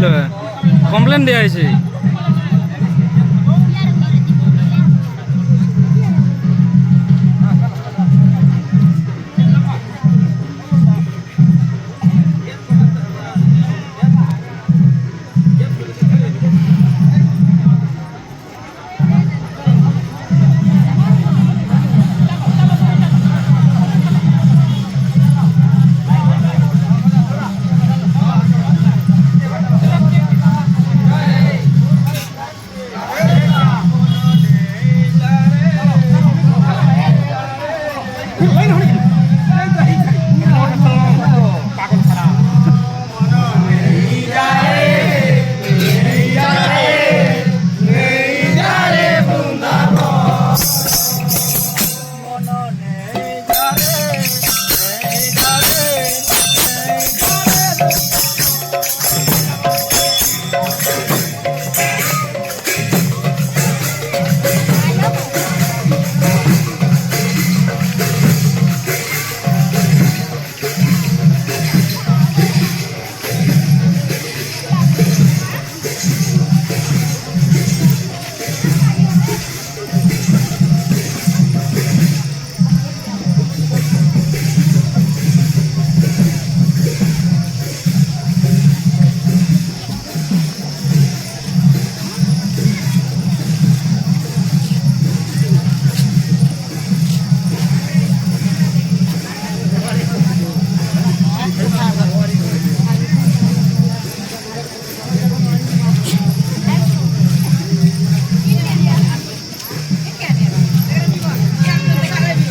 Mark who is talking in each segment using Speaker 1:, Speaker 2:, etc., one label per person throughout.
Speaker 1: হয়েছিল কমপ্লেন দেওয়া হয়েছে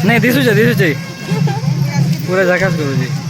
Speaker 1: नहीं दिसू चाहिए पूरा जकास करो जी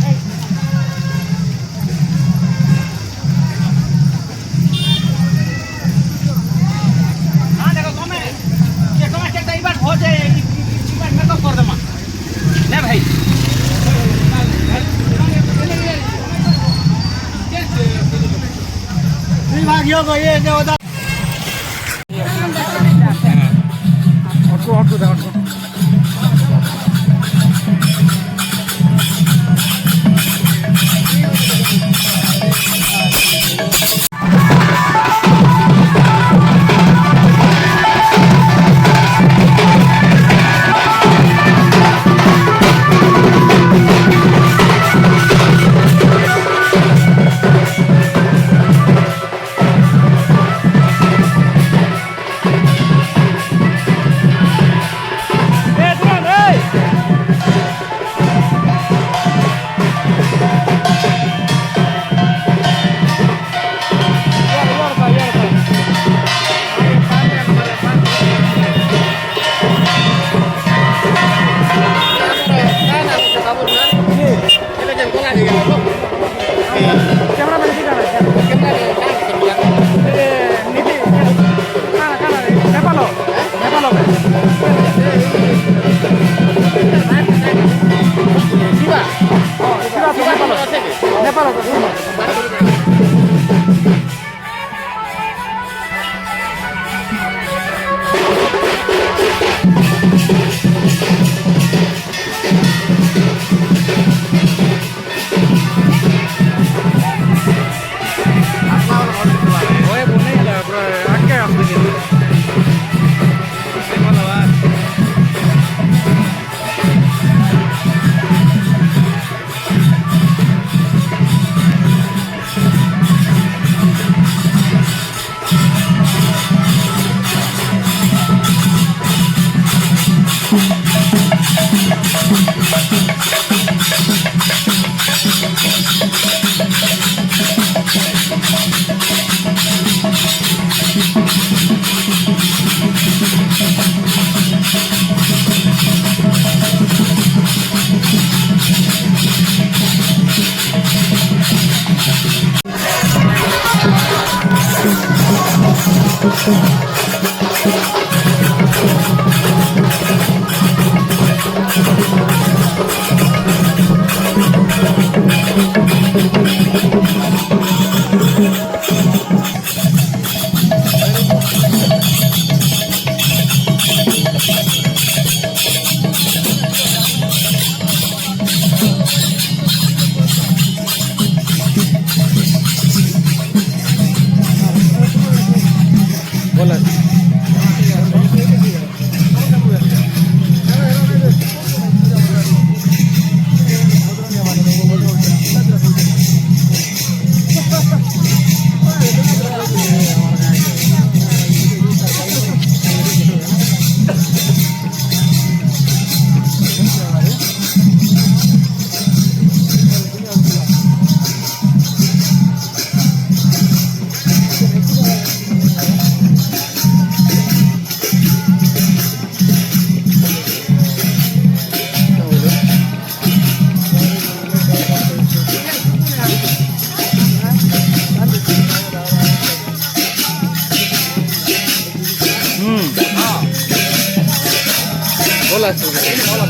Speaker 1: ଭଲ ଆସିବ ଭଲ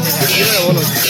Speaker 1: ଅଛି।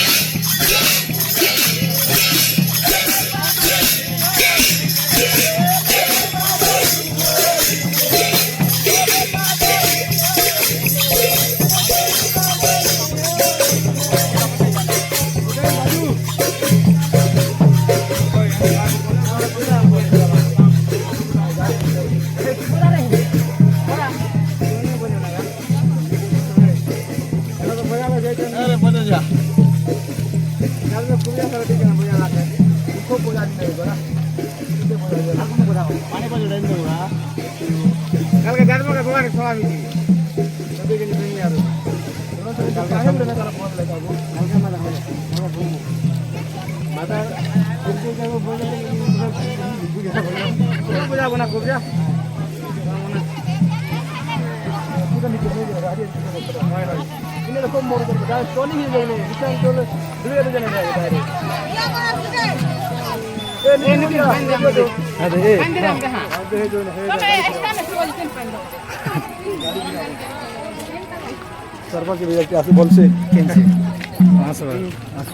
Speaker 2: सरपंच भी जाके आसे बोल से
Speaker 1: କେମିତି ଆସ ଆସ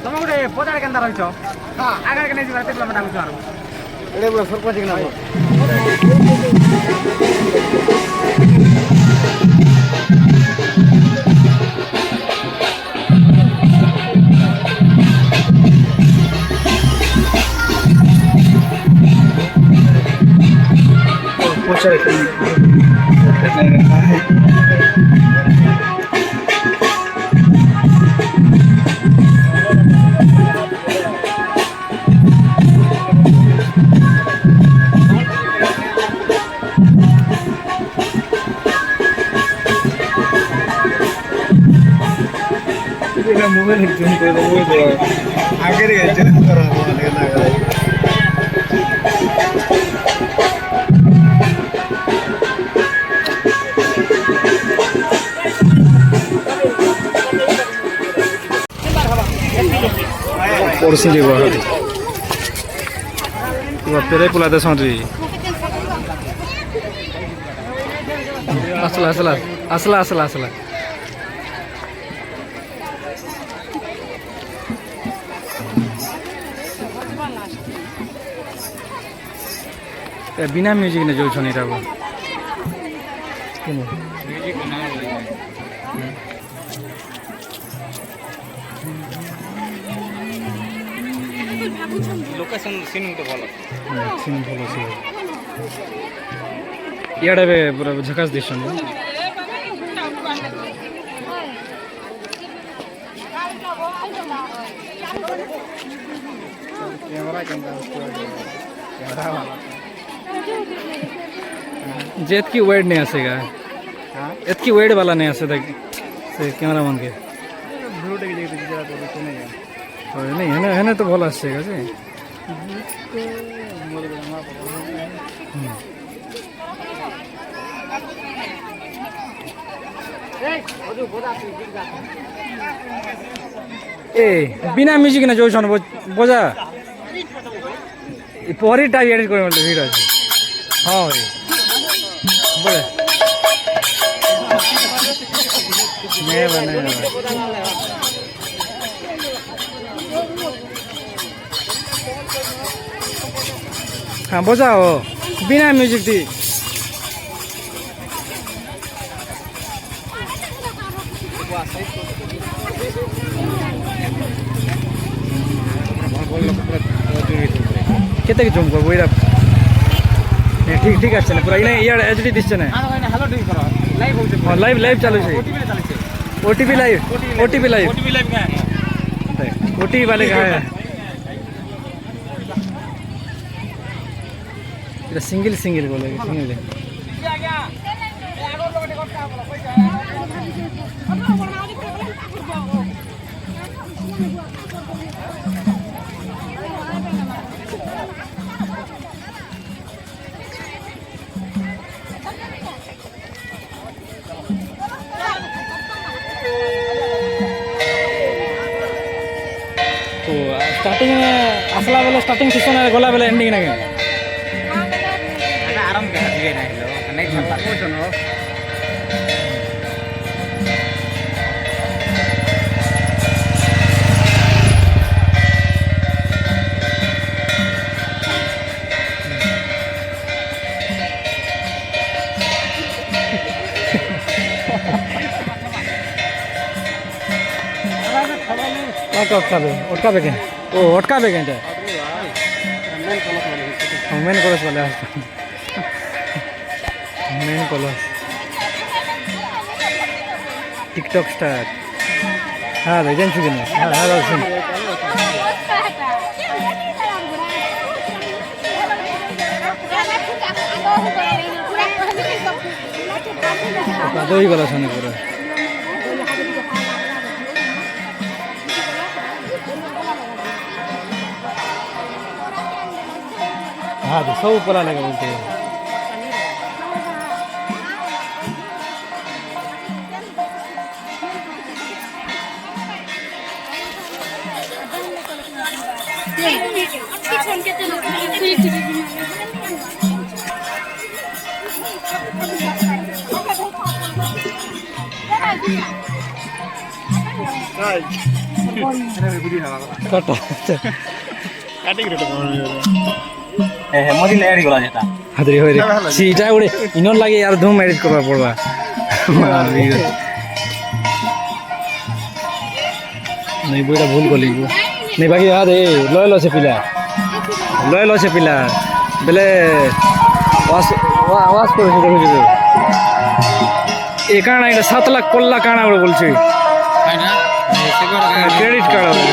Speaker 3: ତମେ ଗୋଟେ ପଦାରେ କେନ୍ତା ରହିଛ ଆଗରେ ନେଇ ଯିବା କେତେ କିଲୋମିଟର ଡାକୁଛ ଆରୁ
Speaker 2: एडे बोला सरपंच के नाम मोबाइल जूम कर दो वो आगे रे जूम करो
Speaker 1: ପଡ଼ୋଶୀ ଯିବ ଫେରେ ପୁଲା ଦେଶ ଆସିଲା ଆସିଲା ଆସିଲା ଆସିଲା ଆସିଲା बिना म्यूजिक ने जो छनी रहबो म्यूजिक
Speaker 3: लोकेशन सीन तो भलो
Speaker 1: सीन भलो से इयाडे बे पूरा झकास दिसन
Speaker 2: कैमरा कैमरा कैमरा वाला
Speaker 1: जेत की वेड नहीं आसेगा इतकी वेड वाला नहीं आसे तक से कैमरा मान के
Speaker 2: ब्लू टेक जे जरा तो नहीं
Speaker 1: नहीं है ना तो भल आसेगा से ए बिना म्यूजिक ना जो छन बजा परी टाइप एडिट कर मतलब वीडियो আছে हां भाई बोले मैं बने हाँ बजाओ बिना म्यूजिक दी केते के जूम करबो इरा ठीक ठीक আছে না পুরা ইনা ইয়ার এইচডি দিচ্ছে না
Speaker 3: हेलो ठीक करो लाइव होते
Speaker 1: हां लाइव लाइव चालू है
Speaker 3: ओटीपी चालू है
Speaker 1: ओटीपी लाइव
Speaker 3: ओटीपी लाइव का है
Speaker 1: ओटीपी वाले का है এটা সিঙ্গেল সিঙ্গেল বলে সিঙ্গেল তো স্টার্টিং আসলা বেলে স্টার্টিং সেশন আর গলা বেলে এন্ডিং নাকি
Speaker 3: आराम के दिए ना लो नहीं घंटा को जनो
Speaker 1: অটকাবে কেন ও অটকাবে কেন মেন কলেজ বলে মেন কলেজ টিকটক স্টার হ্যাঁ ভাই জানছি কিনা হ্যাঁ হ্যাঁ বলছেন দই গলা শোনে পুরো हाँ तो सब पला लगा बोलते हैं
Speaker 3: मोदी ले गला जेता
Speaker 1: हादरी होय रे सीटा उड़े इनोर लागे यार धूम मैरिज करबा पड़बा नहीं बुइरा भूल गली नहीं बाकी याद ए लयलो से पिला बेले वास वास করে দেখো যে এ কানা এটা 7 লাখ কল্লা কানা বলে বলছে
Speaker 3: তাই না
Speaker 1: ক্রেডিট কার্ড হবে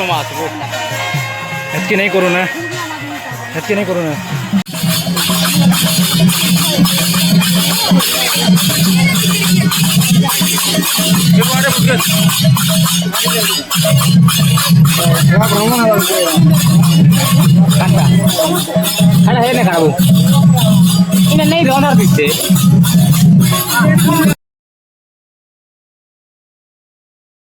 Speaker 3: मास वो
Speaker 1: नहीं करो ना
Speaker 3: খারাপ খারাপ খারাপ এটা নেই অর্ডার দিচ্ছে